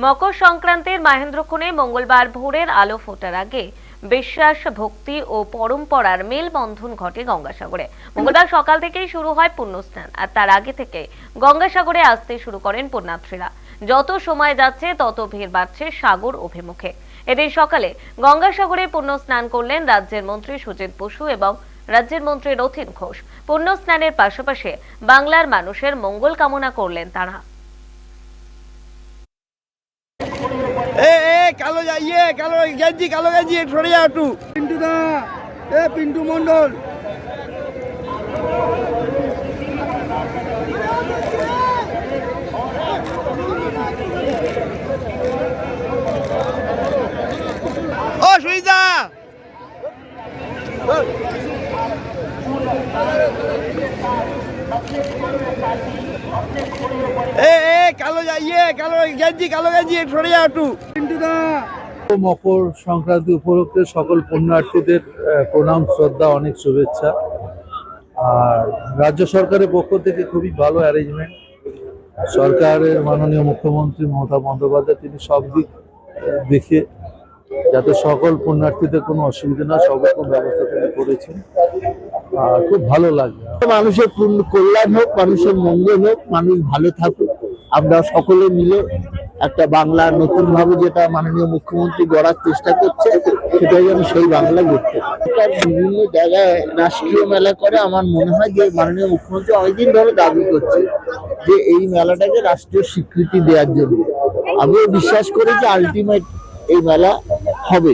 মকর সংক্রান্তির মাহেন্দ্রক্ষণে মঙ্গলবার ভোরের আলো ফোটার আগে বিশ্বাস, ভক্তি ও পরম্পরার মেলবন্ধন ঘটে গঙ্গাসাগরে। মঙ্গলবার সকাল থেকেই শুরু হয় পুণ্যস্নান, আর তার আগে থেকে গঙ্গাসাগরে আসতে শুরু করেন পুণ্যার্থীরা। যত সময় যাচ্ছে তত ভিড় বাড়ছে সাগর অভিমুখে। এদিন সকালে গঙ্গাসাগরে পুণ্যস্নান করলেন রাজ্যের মন্ত্রী সুজিত বসু এবং রাজ্যের মন্ত্রী রথীন ঘোষ। পুণ্যস্নানের পাশাপাশি বাংলার মানুষের মঙ্গল কামনা করলেন তারা। কালো যাইয়ে কালো গেঞ্জি সরে যাও একটু। পিন্টু দা, পিন্টু মন্ডল। ও সুইদা, কালো যাইয়ে কালো গেঞ্জি সরে যাও একটু। পিন্টু দা। মকর সংক্রান্তি উপলক্ষে সকল পুণ্যার্থীদের প্রণাম, শ্রদ্ধা, অনেক শুভেচ্ছা। আর রাজ্য সরকারের পক্ষ থেকে খুবই ভালো অ্যারেঞ্জমেন্ট। সরকারের মাননীয় মুখ্যমন্ত্রী মমতা বন্দ্যোপাধ্যায় তিনি সব দিক দেখে যাতে সকল পুণ্যার্থীদের কোনো অসুবিধা না, সব রকম ব্যবস্থা তিনি করেছেন। আর খুব ভালো লাগে। মানুষের কল্যাণ হোক, মানুষের মঙ্গল হোক, মানুষ ভালো থাকুক। আমরা সকলে মিলে একটা বাংলা নতুন ভাবে যেটা মাননীয় মুখ্যমন্ত্রী গড়ার চেষ্টা করছে, সেটাই যেন সেই বাংলা গড়তে পারে। বিভিন্ন জায়গায় রাষ্ট্রীয় মেলা করে, আমার মনে হয় যে মাননীয় মুখ্যমন্ত্রী অনেকদিন ধরে দাবি করছে যে এই মেলাটাকে রাষ্ট্রীয় স্বীকৃতি দেওয়ার জন্য। আমিও বিশ্বাস করি যে আলটিমেট এই মেলা হবে।